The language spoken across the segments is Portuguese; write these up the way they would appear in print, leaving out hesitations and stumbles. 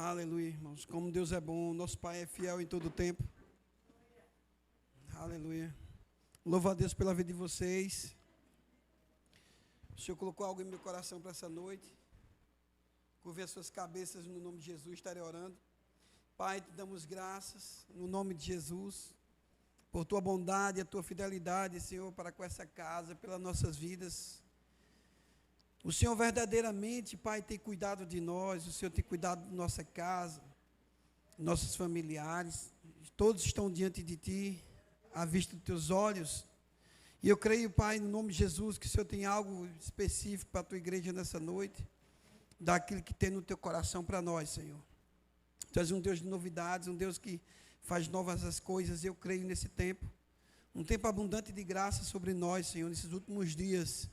Aleluia, irmãos. Como Deus é bom, nosso Pai é fiel em todo o tempo. Aleluia. Louvo a Deus pela vida de vocês. O Senhor colocou algo em meu coração para essa noite. Curve as suas cabeças no nome de Jesus, estarei orando. Pai, te damos graças no nome de Jesus, por tua bondade e a tua fidelidade, Senhor, para com essa casa, pelas nossas vidas. O Senhor verdadeiramente, Pai, tem cuidado de nós, o Senhor tem cuidado da nossa casa, nossos familiares, todos estão diante de Ti, à vista dos Teus olhos. E eu creio, Pai, no nome de Jesus, que o Senhor tem algo específico para a Tua igreja nessa noite, daquilo que tem no Teu coração para nós, Senhor. Tu és um Deus de novidades, um Deus que faz novas as coisas, eu creio nesse tempo, um tempo abundante de graça sobre nós, Senhor, nesses últimos dias.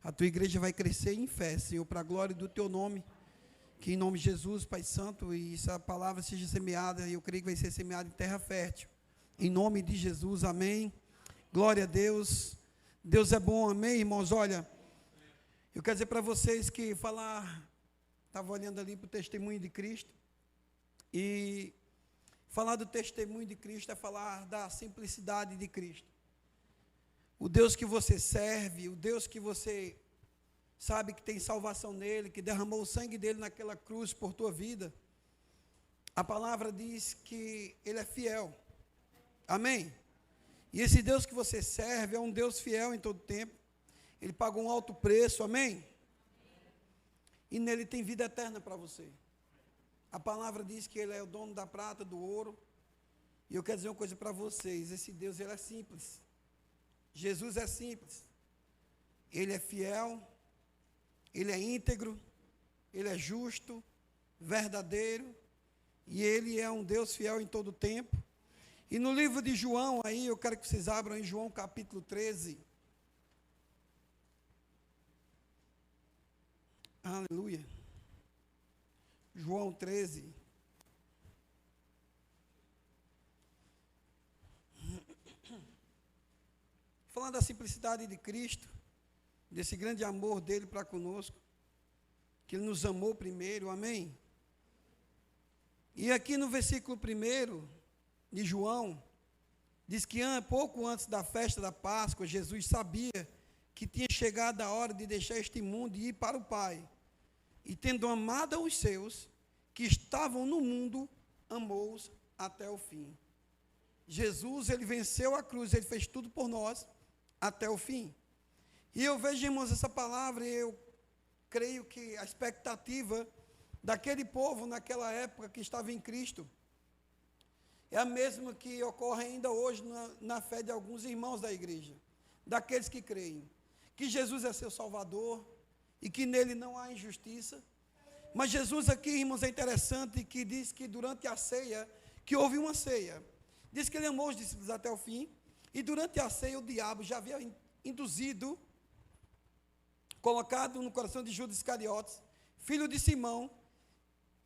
A Tua igreja vai crescer em fé, Senhor, para a glória do Teu nome, que em nome de Jesus, Pai Santo, e essa palavra seja semeada, e eu creio que vai ser semeada em terra fértil, em nome de Jesus, amém. Glória a Deus. Deus é bom, amém, irmãos. Olha, eu quero dizer para vocês que estava olhando ali para o testemunho de Cristo, e falar do testemunho de Cristo é falar da simplicidade de Cristo. O Deus que você serve, o Deus que você sabe que tem salvação nele, que derramou o sangue dele naquela cruz por tua vida, a palavra diz que ele é fiel, amém? E esse Deus que você serve é um Deus fiel em todo tempo, ele pagou um alto preço, amém? E nele tem vida eterna para você. A palavra diz que ele é o dono da prata, do ouro, e eu quero dizer uma coisa para vocês, esse Deus, ele é simples. Jesus é simples, ele é fiel, ele é íntegro, ele é justo, verdadeiro, e ele é um Deus fiel em todo o tempo. E no livro de João, aí, eu quero que vocês abram em João capítulo 13. Aleluia. João 13. Falando da simplicidade de Cristo, desse grande amor dele para conosco, que ele nos amou primeiro, amém? E aqui no versículo 1 de João, diz que pouco antes da festa da Páscoa, Jesus sabia que tinha chegado a hora de deixar este mundo e ir para o Pai. E tendo amado os seus, que estavam no mundo, amou-os até o fim. Jesus, ele venceu a cruz, ele fez tudo por nós, até o fim. E eu vejo, irmãos, essa palavra, e eu creio que a expectativa daquele povo naquela época que estava em Cristo é a mesma que ocorre ainda hoje na fé de alguns irmãos da igreja, daqueles que creem que Jesus é seu Salvador e que nele não há injustiça. Mas Jesus aqui, irmãos, é interessante que diz que durante a ceia, que houve uma ceia, diz que ele amou os discípulos até o fim. E durante a ceia, o diabo já havia induzido, colocado no coração de Judas Iscariotes, filho de Simão,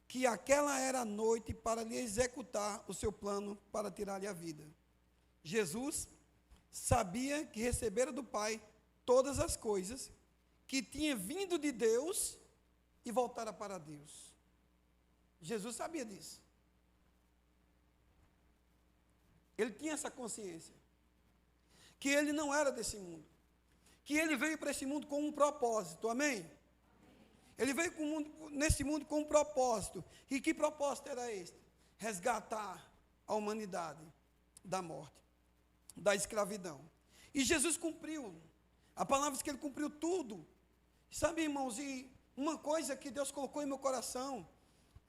que aquela era a noite para lhe executar o seu plano para tirar-lhe a vida. Jesus sabia que recebera do Pai todas as coisas, que tinha vindo de Deus e voltara para Deus. Jesus sabia disso. Ele tinha essa consciência, que ele não era desse mundo, que ele veio para esse mundo com um propósito, amém? Ele veio nesse mundo com um propósito, e que propósito era este? Resgatar a humanidade da morte, da escravidão. E Jesus cumpriu, a palavra diz que ele cumpriu tudo, sabe, irmãos, e uma coisa que Deus colocou em meu coração,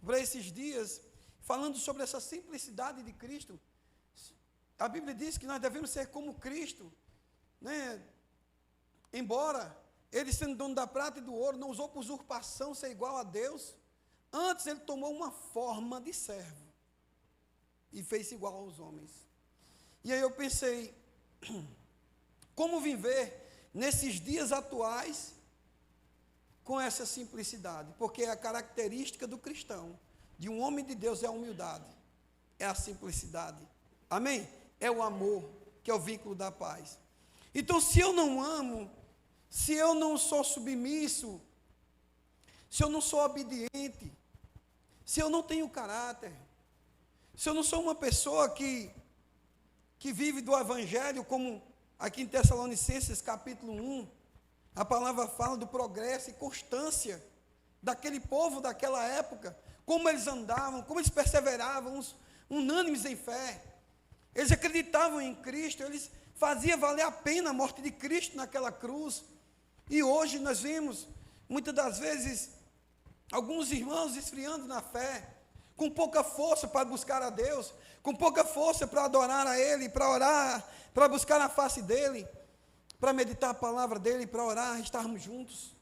para esses dias, falando sobre essa simplicidade de Cristo. A Bíblia diz que nós devemos ser como Cristo, né? Embora ele, sendo dono da prata e do ouro, não usou por usurpação ser igual a Deus, antes ele tomou uma forma de servo e fez igual aos homens. E aí eu pensei, como viver nesses dias atuais com essa simplicidade? Porque a característica do cristão, de um homem de Deus, é a humildade, é a simplicidade, amém? É o amor, que é o vínculo da paz. Então, se eu não amo, se eu não sou submisso, se eu não sou obediente, se eu não tenho caráter, se eu não sou uma pessoa que vive do Evangelho, como aqui em Tessalonicenses capítulo 1, a palavra fala do progresso e constância daquele povo daquela época, como eles andavam, como eles perseveravam, unânimes em fé. Eles acreditavam em Cristo, eles faziam valer a pena a morte de Cristo naquela cruz. E hoje nós vemos, muitas das vezes, alguns irmãos esfriando na fé, com pouca força para buscar a Deus, com pouca força para adorar a Ele, para orar, para buscar a face dEle, para meditar a palavra dEle, para orar, estarmos juntos.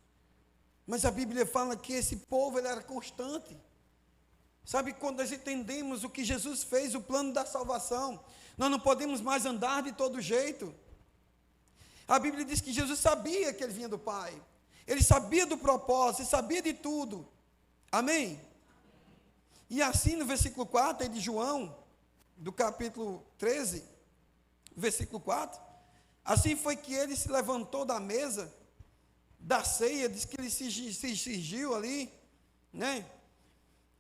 Mas a Bíblia fala que esse povo ele era constante. Sabe, quando nós entendemos o que Jesus fez, o plano da salvação, nós não podemos mais andar de todo jeito. A Bíblia diz que Jesus sabia que ele vinha do Pai. Ele sabia do propósito, ele sabia de tudo. Amém? E assim no versículo 4 aí de João, do capítulo 13, versículo 4, assim foi que ele se levantou da mesa, da ceia, diz que ele se cingiu ali, né?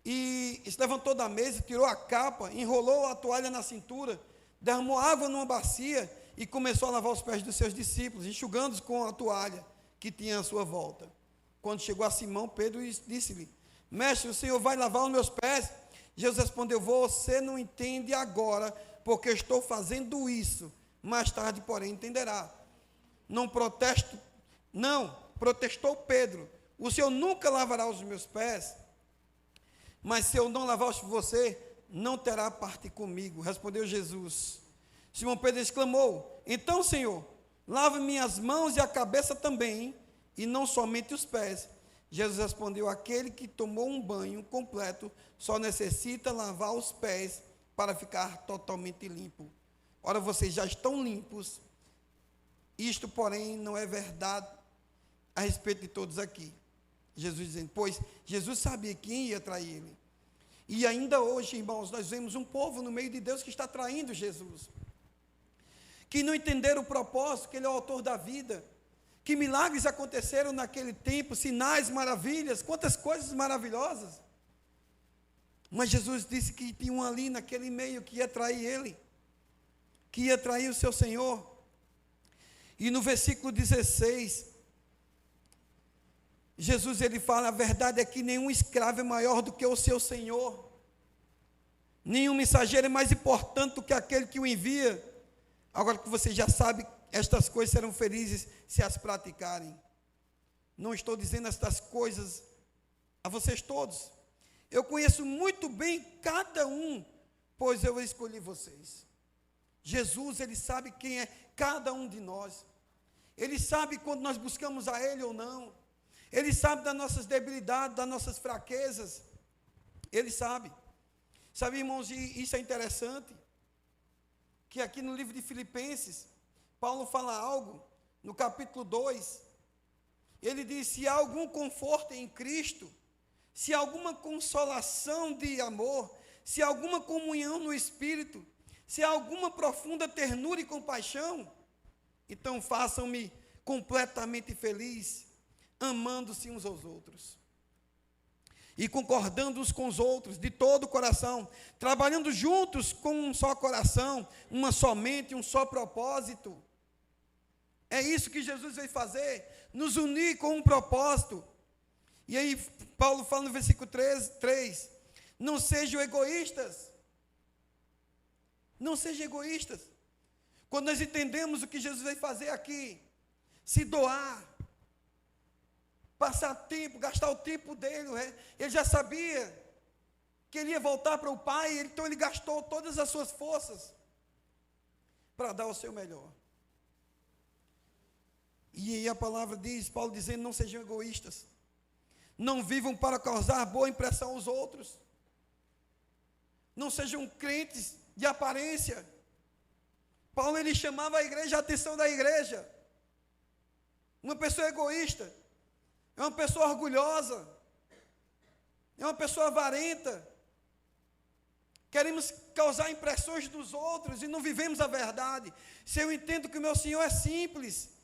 E se levantou da mesa, tirou a capa, enrolou a toalha na cintura, derramou água numa bacia e começou a lavar os pés dos seus discípulos, enxugando-os com a toalha que tinha à sua volta. Quando chegou a Simão, Pedro disse-lhe: Mestre, o Senhor vai lavar os meus pés? Jesus respondeu: Você não entende agora, porque estou fazendo isso. Mais tarde, porém, entenderá. Não, protestou Pedro: O Senhor nunca lavará os meus pés? Mas se eu não lavar você, não terá parte comigo. Respondeu Jesus. Simão Pedro exclamou: Então, Senhor, lave minhas mãos e a cabeça também, e não somente os pés. Jesus respondeu: Aquele que tomou um banho completo só necessita lavar os pés para ficar totalmente limpo. Ora, vocês já estão limpos. Isto, porém, não é verdade a respeito de todos aqui. Jesus dizendo, pois Jesus sabia quem ia trair ele. E ainda hoje, irmãos, nós vemos um povo no meio de Deus que está traindo Jesus, que não entenderam o propósito, que Ele é o autor da vida, que milagres aconteceram naquele tempo, sinais, maravilhas, quantas coisas maravilhosas. Mas Jesus disse que tinha um ali naquele meio que ia trair Ele, que ia trair o seu Senhor. E no versículo 16, Jesus ele fala: a verdade é que nenhum escravo é maior do que o seu Senhor, nenhum mensageiro é mais importante do que aquele que o envia. Agora que você já sabe, estas coisas serão felizes se as praticarem. Não estou dizendo estas coisas a vocês todos. Eu conheço muito bem cada um, pois eu escolhi vocês. Jesus, Ele sabe quem é cada um de nós. Ele sabe quando nós buscamos a Ele ou não. Ele sabe das nossas debilidades, das nossas fraquezas. Ele sabe. Sabe, irmãos, e isso é interessante, que aqui no livro de Filipenses, Paulo fala algo, no capítulo 2, ele diz: se há algum conforto em Cristo, se há alguma consolação de amor, se há alguma comunhão no Espírito, se há alguma profunda ternura e compaixão, então façam-me completamente feliz, amando-se uns aos outros, e concordando uns com os outros, de todo o coração, trabalhando juntos com um só coração, uma só mente, um só propósito. É isso que Jesus veio fazer, nos unir com um propósito. E aí Paulo fala no versículo 3, não sejam egoístas. Não sejam egoístas. Quando nós entendemos o que Jesus veio fazer aqui, se doar, passar tempo, gastar o tempo dele, ele já sabia que ele ia voltar para o Pai, então ele gastou todas as suas forças para dar o seu melhor. E aí a palavra diz, Paulo dizendo, não sejam egoístas, não vivam para causar boa impressão aos outros, não sejam crentes de aparência. Paulo ele chamava a igreja, a atenção da igreja. Uma pessoa egoísta é uma pessoa orgulhosa, é uma pessoa avarenta. Queremos causar impressões dos outros e não vivemos a verdade. Se eu entendo que o meu Senhor é simples,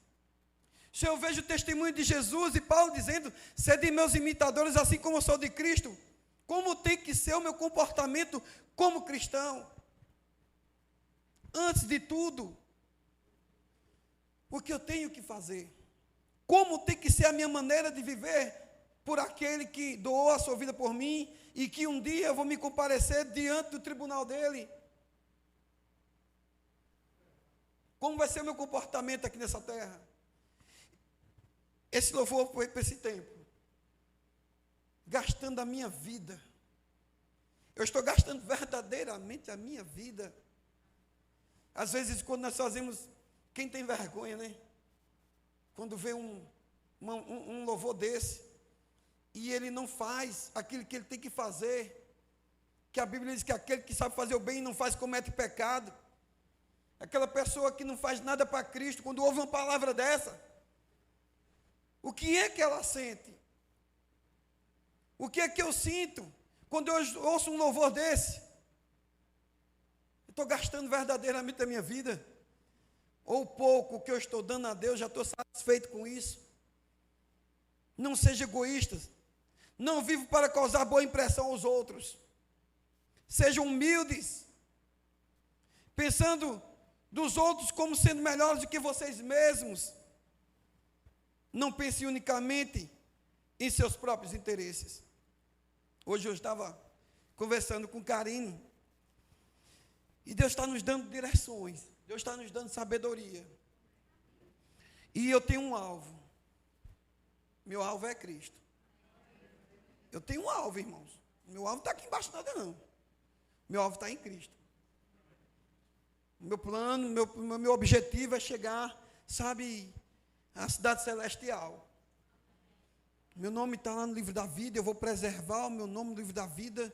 se eu vejo o testemunho de Jesus e Paulo dizendo, sede meus imitadores assim como eu sou de Cristo, Como tem que ser o meu comportamento como cristão? Antes de tudo, o que eu tenho que fazer? Como tem que ser a minha maneira de viver por aquele que doou a sua vida por mim e que um dia eu vou me comparecer diante do tribunal dele? Como vai ser o meu comportamento aqui nessa terra? Esse louvor foi para esse tempo, gastando a minha vida. Eu estou gastando verdadeiramente a minha vida. Às vezes, quando nós fazemos, quem tem vergonha, né? Quando vê um louvor desse, e ele não faz aquilo que ele tem que fazer, que a Bíblia diz que aquele que sabe fazer o bem e não faz, comete pecado. Aquela pessoa que não faz nada para Cristo, quando ouve uma palavra dessa, o que é que ela sente? O que é que eu sinto quando eu ouço um louvor desse? Eu estou gastando verdadeiramente a minha vida? Ou pouco que eu estou dando a Deus, já estou satisfeito com isso? Não seja egoísta. Não vivo para causar boa impressão aos outros. Sejam humildes, pensando dos outros como sendo melhores do que vocês mesmos. Não pense unicamente em seus próprios interesses. Hoje eu estava conversando com Karine, e Deus está nos dando direções, Deus está nos dando sabedoria. E eu tenho um alvo. Meu alvo é Cristo. Eu tenho um alvo, irmãos. Meu alvo está aqui embaixo, nada não. Meu alvo está em Cristo. Meu plano, meu objetivo é chegar, sabe, à cidade celestial. Meu nome está lá no livro da vida, eu vou preservar o meu nome no livro da vida.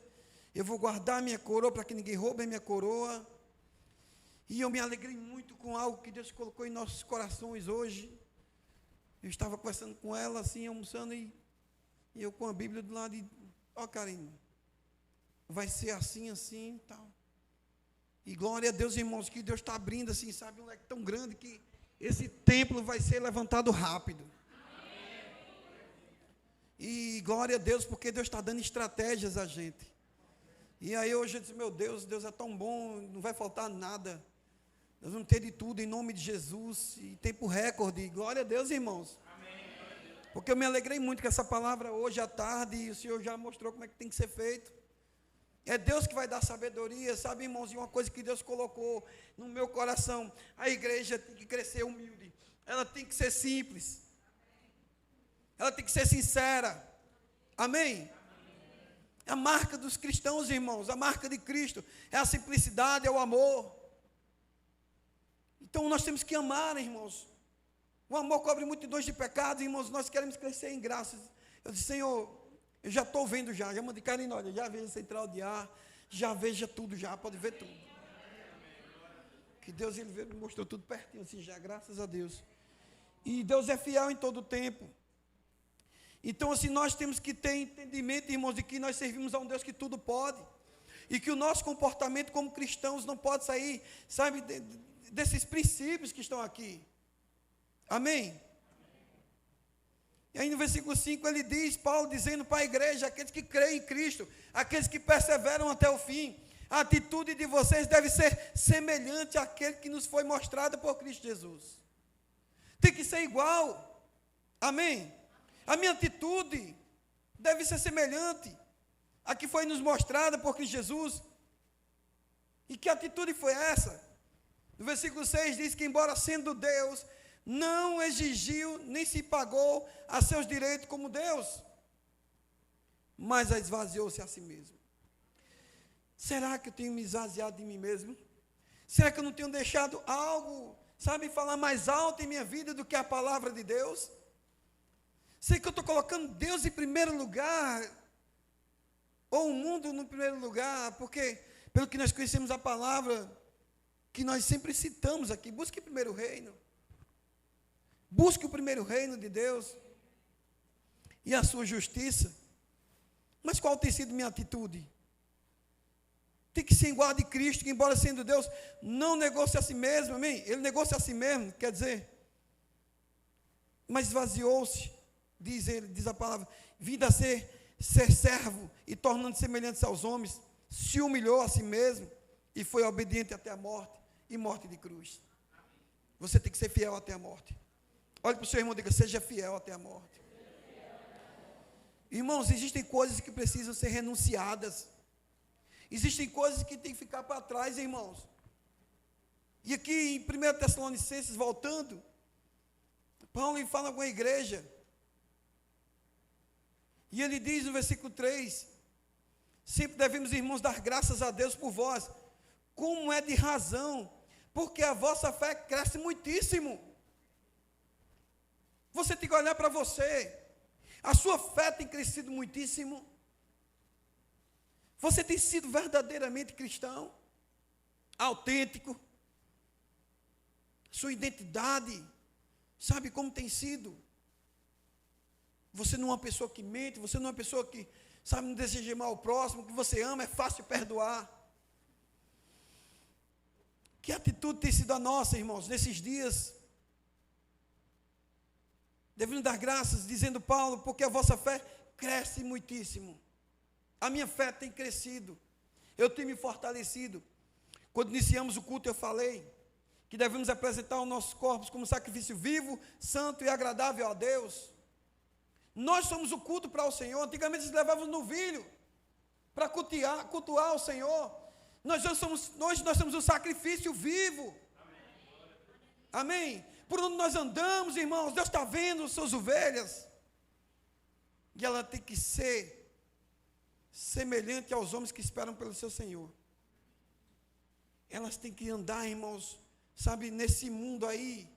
Eu vou guardar a minha coroa para que ninguém roube a minha coroa. E eu me alegrei muito com algo que Deus colocou em nossos corações hoje. Eu estava conversando com ela, assim, almoçando, e eu com a Bíblia do lado, e, Karine, vai ser assim, assim, e tal. E glória a Deus, irmãos, que Deus está abrindo, assim, sabe, um leque tão grande, que esse templo vai ser levantado rápido. E glória a Deus, porque Deus está dando estratégias a gente. E aí hoje eu disse, meu Deus, Deus é tão bom, não vai faltar nada. Nós vamos ter de tudo em nome de Jesus, e tempo recorde. Glória a Deus, irmãos. Amém. Porque eu me alegrei muito com essa palavra hoje à tarde, e o Senhor já mostrou como é que tem que ser feito. É Deus que vai dar sabedoria, sabe, irmãos? E uma coisa que Deus colocou no meu coração: a igreja tem que crescer humilde, ela tem que ser simples, ela tem que ser sincera. Amém? A marca dos cristãos, irmãos, a marca de Cristo é a simplicidade, é o amor. Então nós temos que amar, irmãos. O amor cobre multidões de pecados, irmãos. Nós queremos crescer em graças. Eu disse, Senhor, eu já estou vendo já mandei Karine, olha, já vejo a central de ar, já veja tudo, já pode ver tudo. Que Deus, Ele me mostrou tudo pertinho assim já, graças a Deus. E Deus é fiel em todo o tempo. Então, assim, nós temos que ter entendimento, irmãos, de que nós servimos a um Deus que tudo pode. E que o nosso comportamento como cristãos não pode sair, sabe, desses princípios que estão aqui. Amém? E aí no versículo 5 ele diz, Paulo dizendo para a igreja, aqueles que creem em Cristo, aqueles que perseveram até o fim, a atitude de vocês deve ser semelhante àquele que nos foi mostrado por Cristo Jesus. Tem que ser igual. Amém? A minha atitude deve ser semelhante à que foi nos mostrada por Cristo Jesus. E que atitude foi essa? No versículo 6 diz que, embora sendo Deus, não exigiu nem se pagou a seus direitos como Deus, mas esvaziou-se a si mesmo. Será que eu tenho me esvaziado de mim mesmo? Será que eu não tenho deixado algo, sabe, falar mais alto em minha vida do que a palavra de Deus? Será que eu estou colocando Deus em primeiro lugar, ou o mundo no primeiro lugar? Porque, pelo que nós conhecemos a palavra, que nós sempre citamos aqui, busque primeiro o reino. Busque o primeiro reino de Deus e a sua justiça. Mas qual tem sido minha atitude? Tem que ser igual a de Cristo, que embora sendo Deus, não negou-se a si mesmo, amém? Ele negou-se a si mesmo, quer dizer, mas esvaziou-se, diz a palavra, vindo a ser ser servo e tornando semelhantes aos homens, se humilhou a si mesmo e foi obediente até a morte, e morte de cruz. Você tem que ser fiel até a morte. Olhe para o seu irmão e diga: seja fiel até a morte. Irmãos, existem coisas que precisam ser renunciadas. Existem coisas que tem que ficar para trás, irmãos. E aqui em 1 Tessalonicenses, voltando, Paulo fala com a igreja. E ele diz no versículo 3: sempre devemos, irmãos, dar graças a Deus por vós, como é de razão, porque a vossa fé cresce muitíssimo. Você tem que olhar para você. A sua fé tem crescido muitíssimo. Você tem sido verdadeiramente cristão, autêntico. Sua identidade, sabe como tem sido? Você não é uma pessoa que mente, você não é uma pessoa que, sabe, não deseja mal ao próximo, que você ama, é fácil perdoar. Que atitude tem sido a nossa, irmãos, nesses dias? Devemos dar graças, dizendo Paulo, porque a vossa fé cresce muitíssimo. A minha fé tem crescido, eu tenho me fortalecido. Quando iniciamos o culto, eu falei que devemos apresentar os nossos corpos como sacrifício vivo, santo e agradável a Deus. Nós somos o culto para o Senhor. Antigamente eles levavam novilho para cultuar o Senhor. Hoje nós somos um sacrifício vivo. Amém? Por onde nós andamos, irmãos, Deus está vendo as suas ovelhas. E ela tem que ser semelhante aos homens que esperam pelo seu Senhor. Elas têm que andar, irmãos, sabe, nesse mundo aí,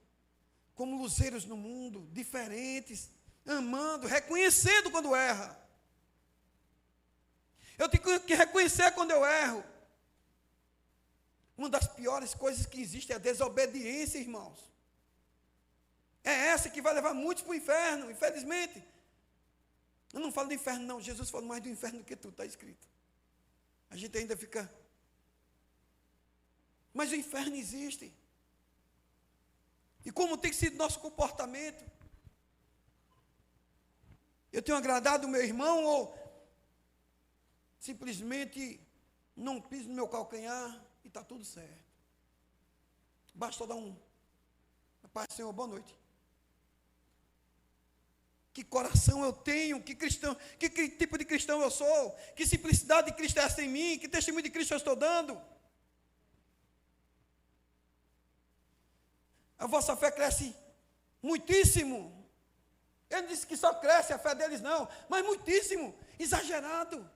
como luzeiros no mundo, diferentes, amando, reconhecendo quando erra. Eu tenho que reconhecer quando eu erro. Uma das piores coisas que existe é a desobediência, irmãos. É essa que vai levar muitos para o inferno, infelizmente. Eu não falo do inferno, não. Jesus falou mais do inferno do que tudo, está escrito. A gente ainda fica... Mas o inferno existe. E como tem sido nosso comportamento? Eu tenho agradado o meu irmão ou simplesmente não piso no meu calcanhar e está tudo certo? Basta dar paz, Senhor, boa noite. Que coração eu tenho, que cristão, que tipo de cristão eu sou, que simplicidade de Cristo é essa em mim, que testemunho de Cristo eu estou dando. A vossa fé cresce muitíssimo. Ele disse que só cresce a fé deles, não, mas muitíssimo, exagerado.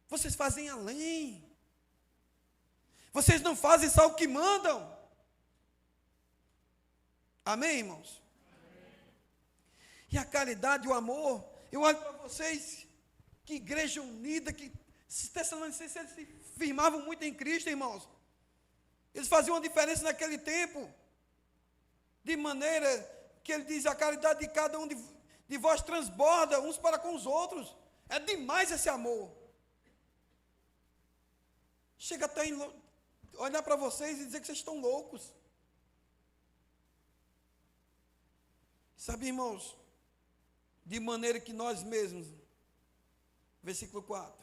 Vocês fazem além. Vocês não fazem só o que mandam. Amém, irmãos? E a caridade, o amor, eu olho para vocês, que igreja unida, que esses Tessalonicenses, eles se firmavam muito em Cristo, irmãos. Eles faziam uma diferença naquele tempo, de maneira que ele diz, a caridade de cada um de vós transborda uns para com os outros. É demais esse amor. Chega até olhar para vocês e dizer que vocês estão loucos. Sabe, irmãos, de maneira que nós mesmos, versículo 4,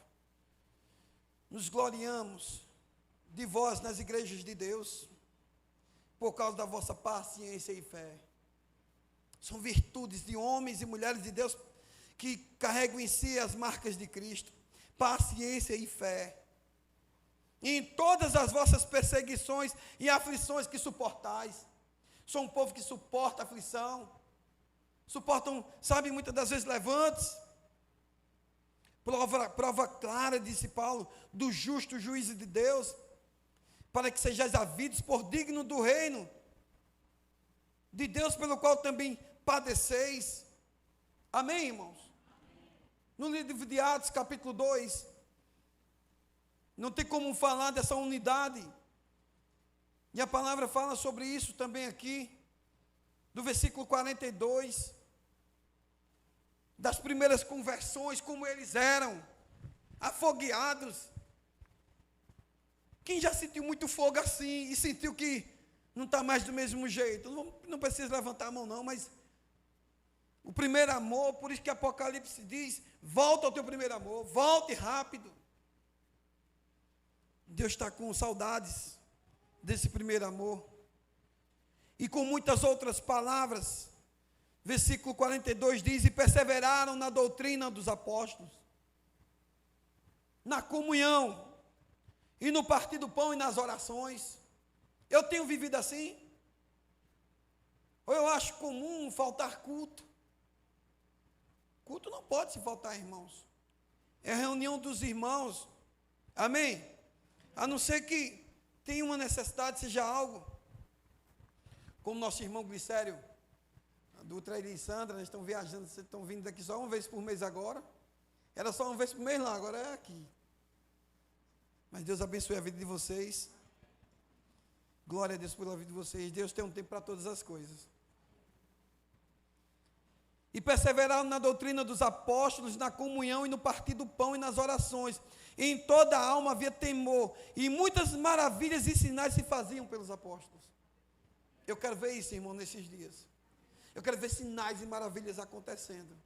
nos gloriamos de vós nas igrejas de Deus, por causa da vossa paciência e fé. São virtudes de homens e mulheres de Deus que carregam em si as marcas de Cristo, paciência e fé. E em todas as vossas perseguições e aflições que suportais. Sou um povo que suporta aflição, suportam, sabe, muitas das vezes levantes. Prova clara, disse Paulo, do justo juízo de Deus, para que sejais havidos por digno do reino de Deus, pelo qual também padeceis. Amém, irmãos? Amém. No livro de Atos, capítulo 2, não tem como falar dessa unidade. E a palavra fala sobre isso também aqui, do versículo 42, das primeiras conversões, como eles eram, afogueados. Quem já sentiu muito fogo assim, e sentiu que não está mais do mesmo jeito? Não precisa levantar a mão não, mas O primeiro amor, por isso que Apocalipse diz, volta ao teu primeiro amor, volte rápido. Deus está com saudades desse primeiro amor. E com muitas outras palavras, versículo 42 diz, e perseveraram na doutrina dos apóstolos, na comunhão, e no partir do pão e nas orações. Eu tenho vivido assim? Ou eu acho comum faltar culto? Culto não pode se faltar, irmãos. É a reunião dos irmãos. Amém? A não ser que tenha uma necessidade, seja algo. Como nosso irmão Glicério, do Trairi e Sandra, eles estão viajando, vocês estão vindo daqui só uma vez por mês agora. Era só uma vez por mês lá, agora é aqui. Mas Deus abençoe a vida de vocês. Glória a Deus pela vida de vocês. Deus tem um tempo para todas as coisas. E perseveraram na doutrina dos apóstolos, na comunhão e no partir do pão e nas orações. E em toda a alma havia temor. E muitas maravilhas e sinais se faziam pelos apóstolos. Eu quero ver isso, irmão, nesses dias. Eu quero ver sinais e maravilhas acontecendo.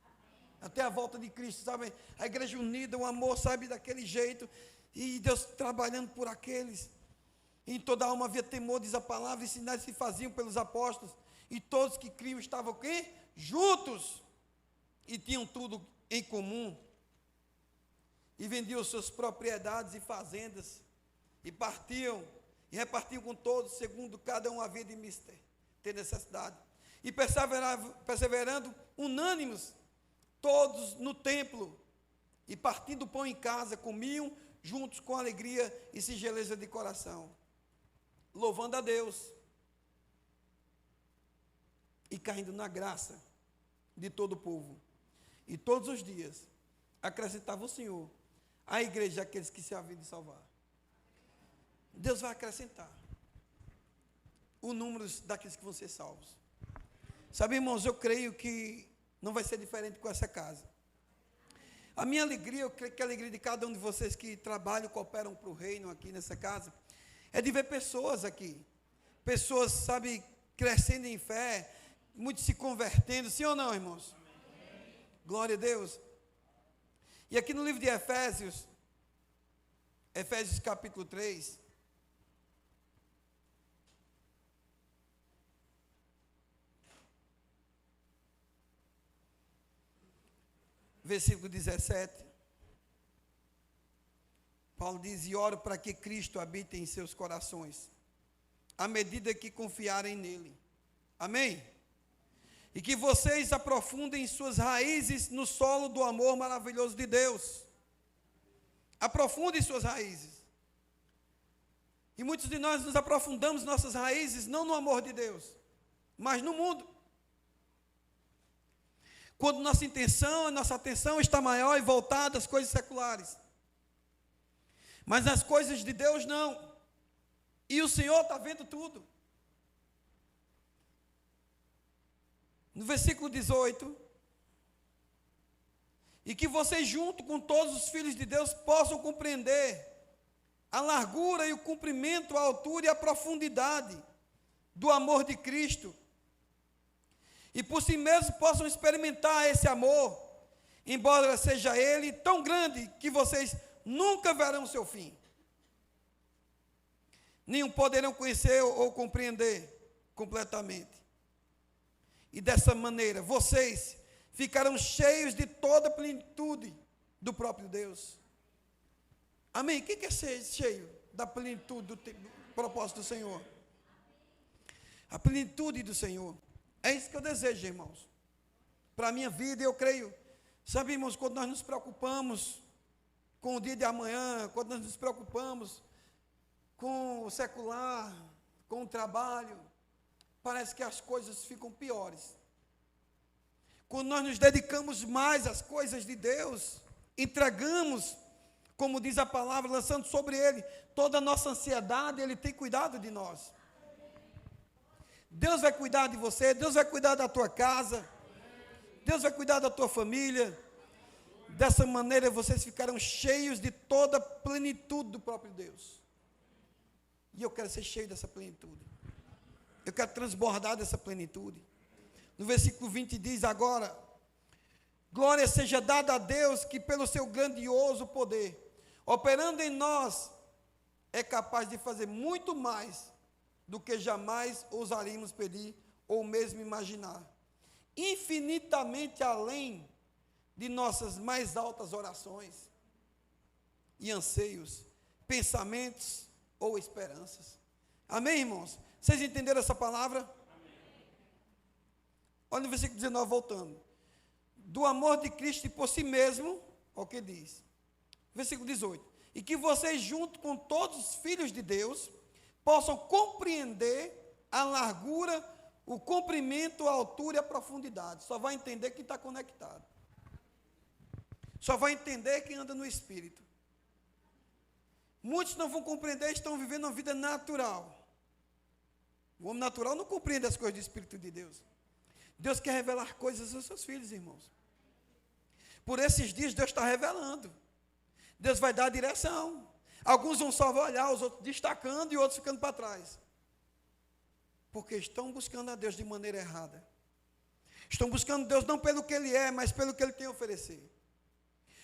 Até a volta de Cristo, sabe? A igreja unida, o amor, sabe, daquele jeito. E Deus trabalhando por aqueles. Em toda a alma havia temor, diz a palavra, e sinais se faziam pelos apóstolos. E todos que criam estavam o quê? Juntos. E tinham tudo em comum. E vendiam suas propriedades e fazendas. E partiam. E repartiam com todos, segundo cada um havia de ter necessidade. E perseverando unânimes, todos no templo. E partindo o pão em casa, comiam juntos com alegria e singeleza de coração, louvando a Deus e caindo na graça de todo o povo. E todos os dias acrescentava o Senhor à igreja aqueles que se haviam de salvar. Deus vai acrescentar o número daqueles que vão ser salvos. Sabe, irmãos, eu creio que não vai ser diferente com essa casa. A minha alegria, eu creio que a alegria de cada um de vocês que trabalham, cooperam para o reino aqui nessa casa, é de ver pessoas aqui. Pessoas, sabe, crescendo em fé, muitos se convertendo, sim ou não, irmãos? Amém. Glória a Deus. E aqui no livro de Efésios, Efésios capítulo 3, versículo 17, Paulo diz, e oro para que Cristo habite em seus corações, à medida que confiarem nele. Amém? E que vocês aprofundem suas raízes no solo do amor maravilhoso de Deus. Aprofundem suas raízes. E muitos de nós nos aprofundamos nossas raízes, não no amor de Deus, mas no mundo. Quando nossa atenção está maior e voltada às coisas seculares. Mas nas coisas de Deus não. E o Senhor está vendo tudo. No versículo 18. E que vocês, junto com todos os filhos de Deus, possam compreender a largura e o comprimento, a altura e a profundidade do amor de Cristo. E por si mesmos possam experimentar esse amor, embora seja ele tão grande que vocês nunca verão o seu fim. Nem poderão conhecer ou compreender completamente. E dessa maneira, vocês ficarão cheios de toda a plenitude do próprio Deus. Amém? O que é ser cheio da plenitude do propósito do Senhor? A plenitude do Senhor. É isso que eu desejo, irmãos. Para a minha vida, eu creio. Sabe, irmãos, quando nós nos preocupamos com o dia de amanhã, quando nós nos preocupamos com o secular, com o trabalho, parece que as coisas ficam piores. Quando nós nos dedicamos mais às coisas de Deus, entregamos, como diz a palavra, lançando sobre Ele toda a nossa ansiedade, Ele tem cuidado de nós. Deus vai cuidar de você, Deus vai cuidar da tua casa, Deus vai cuidar da tua família. Dessa maneira vocês ficarão cheios de toda a plenitude do próprio Deus. E eu quero ser cheio dessa plenitude. Eu quero transbordar dessa plenitude. No versículo 20 diz agora, Glória seja dada a Deus que pelo seu grandioso poder, operando em nós, é capaz de fazer muito mais do que jamais ousaríamos pedir ou mesmo imaginar. Infinitamente além de nossas mais altas orações e anseios, pensamentos ou esperanças. Amém, irmãos? Vocês entenderam essa palavra? Amém. Olha o versículo 19, voltando. Do amor de Cristo e por si mesmo, olha o que diz. Versículo 18. E que vocês, junto com todos os filhos de Deus, possam compreender a largura, o comprimento, a altura e a profundidade. Só vai entender quem está conectado. Só vai entender quem anda no Espírito. Muitos não vão compreender, estão vivendo uma vida natural. O homem natural não compreende as coisas do Espírito de Deus. Deus quer revelar coisas aos seus filhos, irmãos. Por esses dias, Deus está revelando. Deus vai dar a direção. Alguns vão só olhar, os outros destacando e outros ficando para trás. Porque estão buscando a Deus de maneira errada. Estão buscando Deus não pelo que Ele é, mas pelo que Ele tem a oferecer.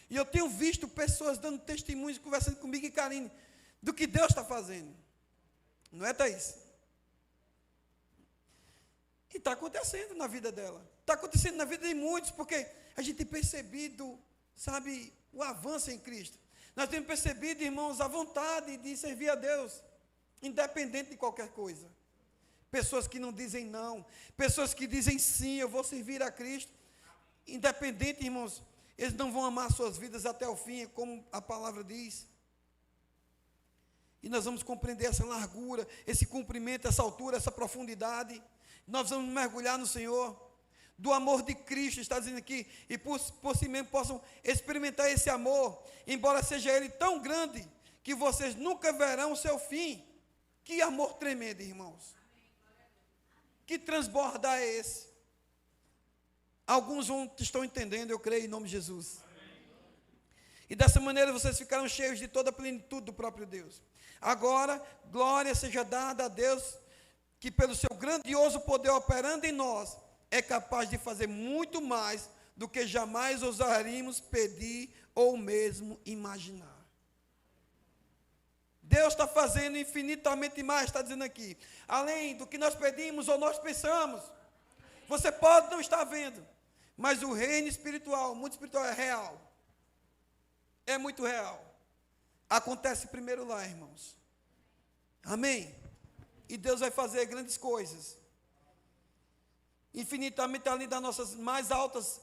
E eu tenho visto pessoas dando testemunhos, conversando comigo e Karine, do que Deus está fazendo. Não é, Thaís? E está acontecendo na vida dela. Está acontecendo na vida de muitos, porque a gente tem percebido, sabe, o avanço em Cristo. Nós temos percebido, irmãos, a vontade de servir a Deus, independente de qualquer coisa. Pessoas que não dizem não, pessoas que dizem sim, eu vou servir a Cristo. Independente, irmãos, eles não vão amar suas vidas até o fim, como a palavra diz. E nós vamos compreender essa largura, esse comprimento, essa altura, essa profundidade. Nós vamos mergulhar no Senhor, do amor de Cristo, está dizendo aqui, e por si mesmo possam experimentar esse amor, embora seja ele tão grande, que vocês nunca verão o seu fim. Que amor tremendo, irmãos. Que transbordar é esse? Alguns estão entendendo, eu creio, em nome de Jesus. E dessa maneira vocês ficarão cheios de toda a plenitude do próprio Deus. Agora, glória seja dada a Deus, que pelo seu grandioso poder operando em nós, é capaz de fazer muito mais do que jamais ousaríamos pedir ou mesmo imaginar. Deus está fazendo infinitamente mais, está dizendo aqui, além do que nós pedimos ou nós pensamos. Você pode não estar vendo, mas o reino espiritual, o mundo espiritual é real. É muito real. Acontece primeiro lá, irmãos. Amém? E Deus vai fazer grandes coisas. Infinitamente além das nossas mais altas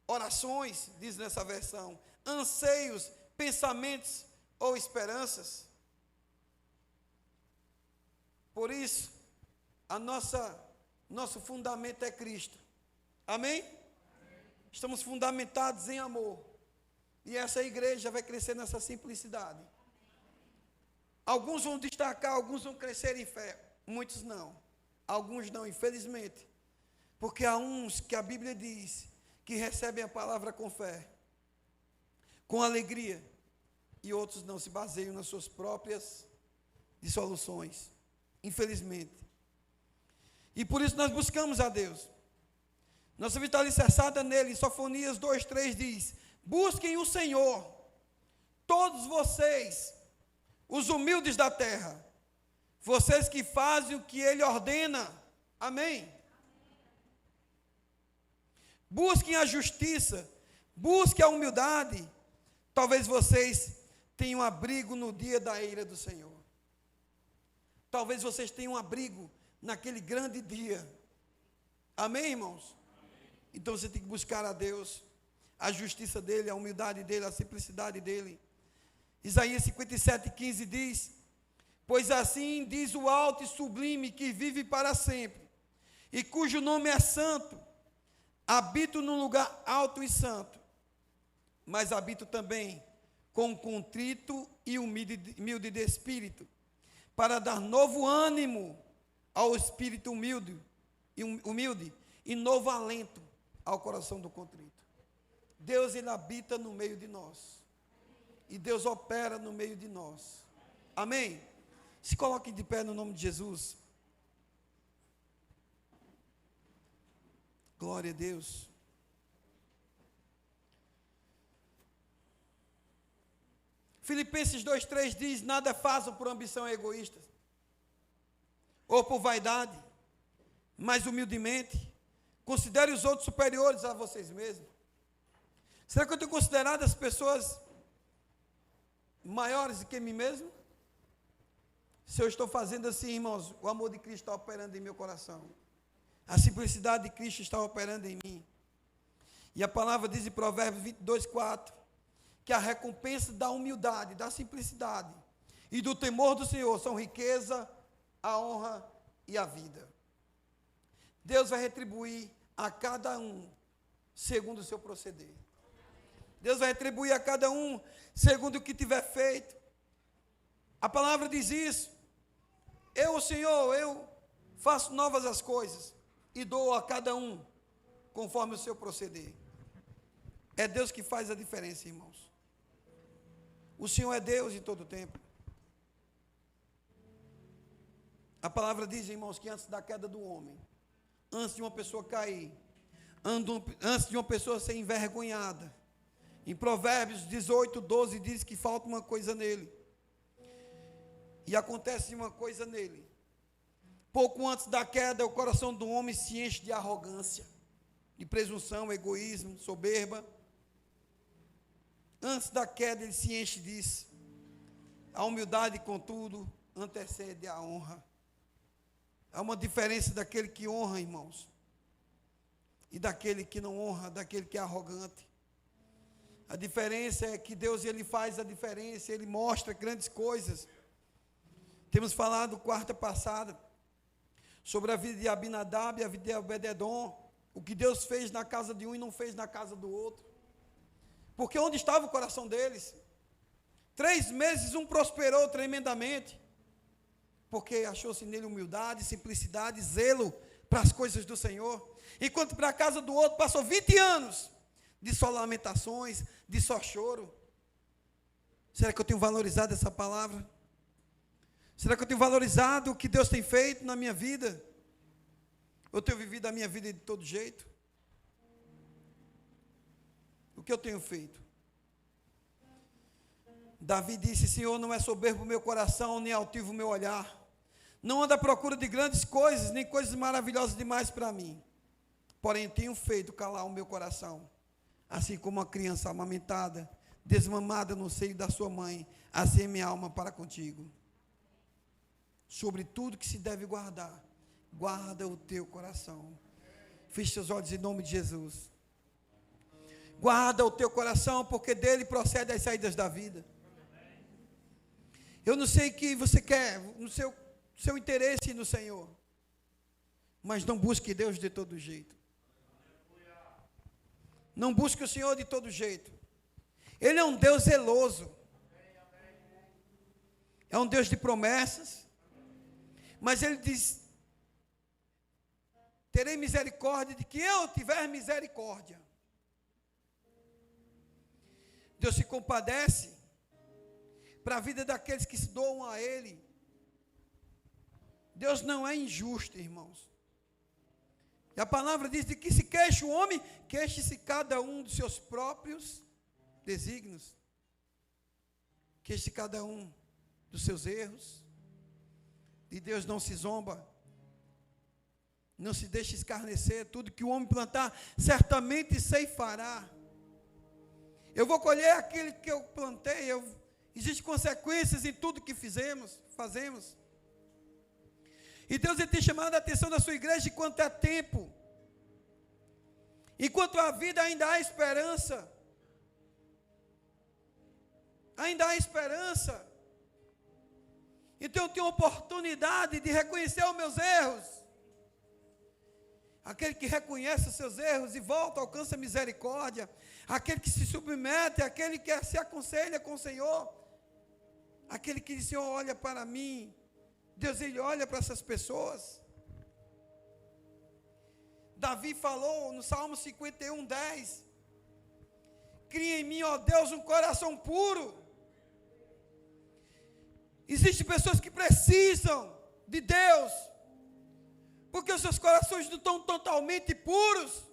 orações, diz nessa versão, anseios, pensamentos ou esperanças. Por isso, nosso fundamento é Cristo. Amém? Estamos fundamentados em amor. E essa igreja vai crescer nessa simplicidade. Alguns vão destacar, alguns vão crescer em fé. Muitos não. Alguns não, infelizmente. Porque há uns que a Bíblia diz que recebem a palavra com fé, com alegria. E outros não, se baseiam nas suas próprias dissoluções. Infelizmente. E por isso nós buscamos a Deus. Nossa vida está alicerçada nele. Sofonias 2:3 diz: busquem o Senhor, todos vocês, os humildes da terra, vocês que fazem o que Ele ordena. Amém? Busquem a justiça, busquem a humildade. Talvez vocês tenham abrigo no dia da ira do Senhor. Talvez vocês tenham abrigo naquele grande dia. Amém, irmãos? Amém. Então você tem que buscar a Deus, a justiça dEle, a humildade dEle, a simplicidade dEle. Isaías 57:15 diz: pois assim diz o alto e sublime, que vive para sempre, e cujo nome é santo, habito num lugar alto e santo, mas habito também com contrito e humilde de espírito, para dar novo ânimo ao espírito humilde e novo alento ao coração do contrito. Deus, Ele habita no meio de nós. E Deus opera no meio de nós. Amém? Se coloque de pé no nome de Jesus. Glória a Deus. Filipenses 2,3 diz: nada façam por ambição egoísta, ou por vaidade, mas humildemente, considere os outros superiores a vocês mesmos. Será que eu tenho considerado as pessoas maiores do que mim mesmo? Se eu estou fazendo assim, irmãos, o amor de Cristo está operando em meu coração. A simplicidade de Cristo está operando em mim. E a palavra diz em Provérbios 22,4, que a recompensa da humildade, da simplicidade e do temor do Senhor são riqueza, a honra e a vida. Deus vai retribuir a cada um segundo o seu proceder. Deus vai retribuir a cada um segundo o que tiver feito. A palavra diz isso. Eu, o Senhor, eu faço novas as coisas e dou a cada um conforme o seu proceder. É Deus que faz a diferença, irmãos. O Senhor é Deus em todo o tempo. A palavra diz, irmãos, que antes da queda do homem, antes de uma pessoa cair, antes de uma pessoa ser envergonhada, em Provérbios 18:12 diz que falta uma coisa nele. E acontece uma coisa nele. Pouco antes da queda, o coração do homem se enche de arrogância, de presunção, egoísmo, soberba. Antes da queda, ele se enche disso. A humildade, contudo, antecede a honra. Há uma diferença daquele que honra, irmãos, e daquele que não honra, daquele que é arrogante. A diferença é que Deus, ele faz a diferença, ele mostra grandes coisas. Temos falado quarta passada sobre a vida de Abinadab e a vida de Obed-edom, o que Deus fez na casa de um e não fez na casa do outro. Porque onde estava o coração deles? 3 meses um prosperou tremendamente, porque achou-se nele humildade, simplicidade, zelo para as coisas do Senhor. Enquanto para a casa do outro passou 20 anos de só lamentações, de só choro. Será que eu tenho valorizado essa palavra? Será que eu tenho valorizado o que Deus tem feito na minha vida? Ou eu tenho vivido a minha vida de todo jeito? O que eu tenho feito? Davi disse: Senhor, não é soberbo o meu coração, nem altivo o meu olhar. Não ando à procura de grandes coisas, nem coisas maravilhosas demais para mim. Porém, tenho feito calar o meu coração, assim como uma criança amamentada, desmamada no seio da sua mãe, assim é minha alma para contigo. Sobre tudo que se deve guardar, guarda o teu coração. Feche seus olhos em nome de Jesus. Guarda o teu coração, porque dele procede as saídas da vida. Eu não sei o que você quer, no seu interesse no Senhor, mas não busque Deus de todo jeito. Não busque o Senhor de todo jeito. Ele é um Deus zeloso. É um Deus de promessas. Mas ele diz: terei misericórdia de que eu tiver misericórdia. Deus se compadece para a vida daqueles que se doam a Ele. Deus não é injusto, irmãos. E a palavra diz: de que se queixa o homem, queixe-se cada um dos seus próprios desígnios. Queixe-se cada um dos seus erros. E Deus não se zomba. Não se deixa escarnecer. Tudo que o homem plantar, certamente ceifará. Eu vou colher aquilo que eu plantei. Existem consequências em tudo que fazemos. E Deus tem chamado a atenção da sua igreja enquanto há tempo. Enquanto há vida, ainda há esperança. Ainda há esperança. Então eu tenho oportunidade de reconhecer os meus erros. Aquele que reconhece os seus erros e volta, alcança misericórdia. Aquele que se submete, aquele que se aconselha com o Senhor. Aquele que diz: Senhor, olha para mim. Deus, ele olha para essas pessoas. Davi falou no Salmo 51:10. Cria em mim, ó Deus, um coração puro. Existem pessoas que precisam de Deus, porque os seus corações não estão totalmente puros.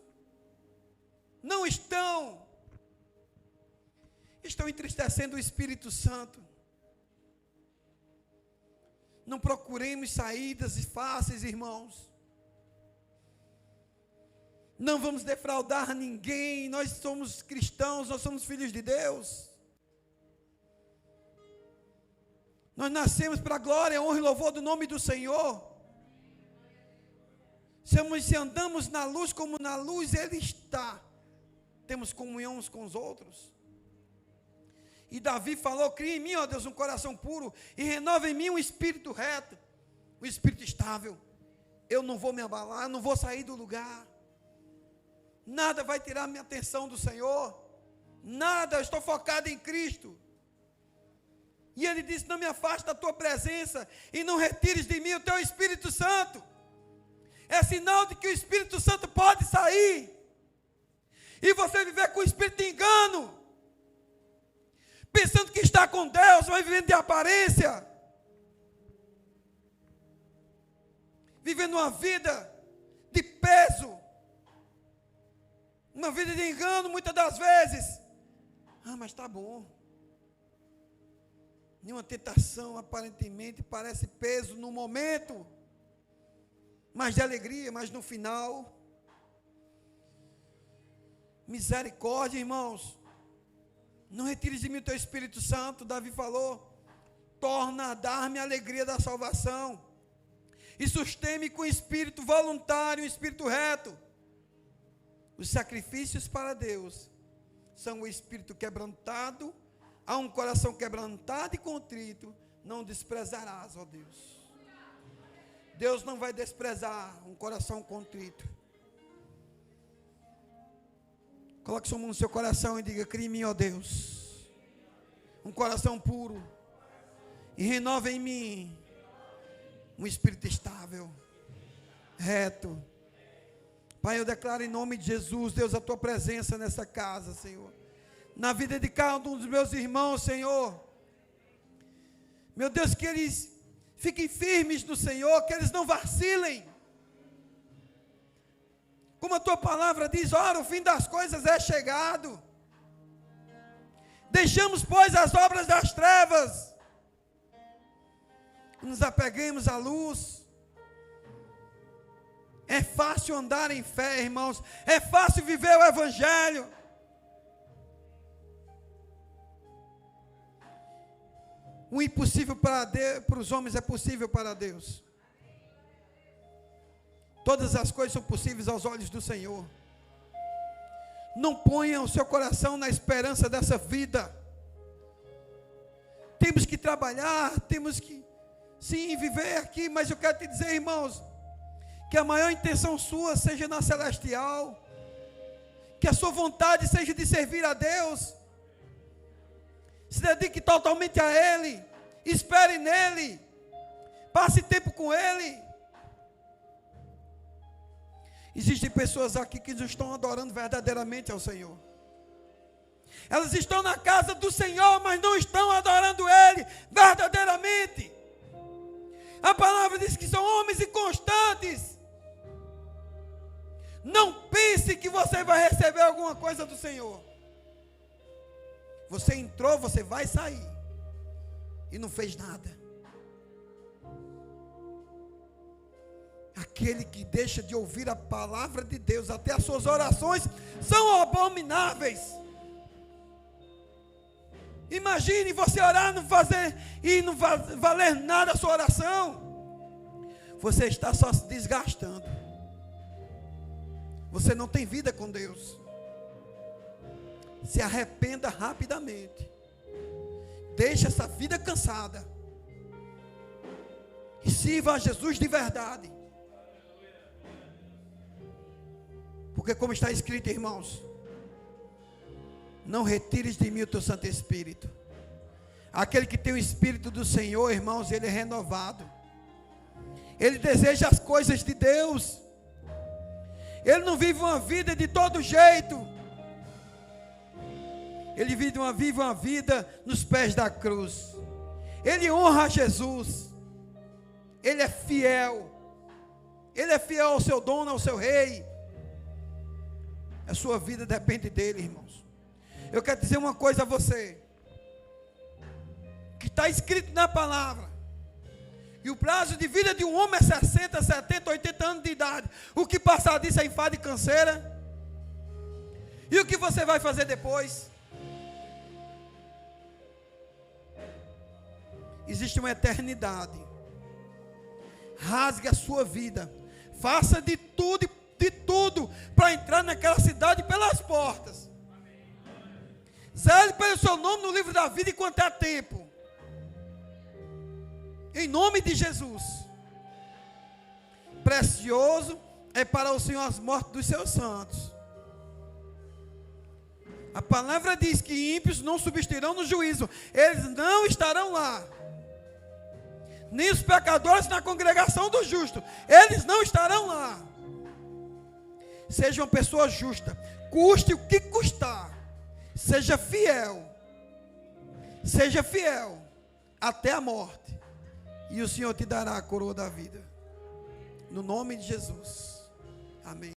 Não estão. estão entristecendo o Espírito Santo. Não procuremos saídas fáceis, irmãos. Não vamos defraudar ninguém. Nós somos cristãos, nós somos filhos de Deus. Nós nascemos para a glória, honra e louvor do nome do Senhor. Se andamos na luz como na luz Ele está, temos comunhão uns com os outros. E Davi falou: cria em mim, ó Deus, um coração puro, e renova em mim um espírito reto, um espírito estável. Eu não vou me abalar, não vou sair do lugar. Nada vai tirar minha atenção do Senhor. Nada, eu estou focado em Cristo. E Ele disse: não me afaste da tua presença, e não retires de mim o teu Espírito Santo. É sinal de que o Espírito Santo pode sair, e você viver com o espírito de engano, pensando que está com Deus, mas vivendo de aparência, vivendo uma vida de peso, uma vida de engano, muitas das vezes. Mas está bom. Nenhuma tentação aparentemente parece peso no momento, mas de alegria, mas no final, misericórdia, irmãos. Não retires de mim o teu Espírito Santo. Davi falou: torna a dar-me a alegria da salvação, e sustém-me com espírito voluntário, espírito reto. Os sacrifícios para Deus são o espírito quebrantado. A um coração quebrantado e contrito não desprezarás, ó Deus. Deus não vai desprezar um coração contrito. Coloque sua mão no seu coração e diga: cria em mim, ó Deus, um coração puro, e renova em mim um espírito estável, reto. Pai, eu declaro em nome de Jesus, Deus, a tua presença nessa casa, Senhor, na vida de cada um dos meus irmãos, Senhor. Meu Deus, que eles fiquem firmes no Senhor, que eles não vacilem. Como a tua palavra diz: ora, o fim das coisas é chegado. Deixamos, pois, as obras das trevas, nos apeguemos à luz. É fácil andar em fé, irmãos. É fácil viver o Evangelho. O impossível para os homens é possível para Deus. Todas as coisas são possíveis aos olhos do Senhor. Não ponha o seu coração na esperança dessa vida. Temos que trabalhar, temos que, sim, viver aqui, mas eu quero te dizer, irmãos, que a maior intenção sua seja na celestial, que a sua vontade seja de servir a Deus. Se dedique totalmente a Ele, espere nele, passe tempo com Ele. Existem pessoas aqui que não estão adorando verdadeiramente ao Senhor. Elas estão na casa do Senhor, mas não estão adorando Ele verdadeiramente. A palavra diz que são homens inconstantes. Não pense que você vai receber alguma coisa do Senhor. Você entrou, você vai sair, e não fez nada. Aquele que deixa de ouvir a palavra de Deus, até as suas orações são abomináveis. Imagine você orar e não valer nada a sua oração. Você está só se desgastando. Você não tem vida com Deus. Se arrependa rapidamente. Deixe essa vida cansada e sirva a Jesus de verdade. Porque como está escrito, irmãos, não retires de mim o teu Santo Espírito. Aquele que tem o Espírito do Senhor, irmãos, ele é renovado. Ele deseja as coisas de Deus. Ele não vive uma vida de todo jeito. Ele vive uma vida nos pés da cruz. Ele honra a Jesus. Ele é fiel. Ele é fiel ao seu dono, ao seu rei. A sua vida depende dele, irmãos. Eu quero dizer uma coisa a você, que está escrito na palavra, e o prazo de vida de um homem é 60, 70, 80 anos de idade. O que passar disso é enfado e canseira. E o que você vai fazer depois? Existe uma eternidade. Rasgue a sua vida. Faça de tudo para entrar naquela cidade pelas portas. Zele pelo seu nome no livro da vida enquanto há tempo. Em nome de Jesus. Precioso é para o Senhor as mortes dos seus santos. A palavra diz que ímpios não subsistirão no juízo. Eles não estarão lá. Nem os pecadores na congregação do justo. Eles não estarão lá. Seja uma pessoa justa. Custe o que custar. Seja fiel. Seja fiel até a morte. E o Senhor te dará a coroa da vida. No nome de Jesus. Amém.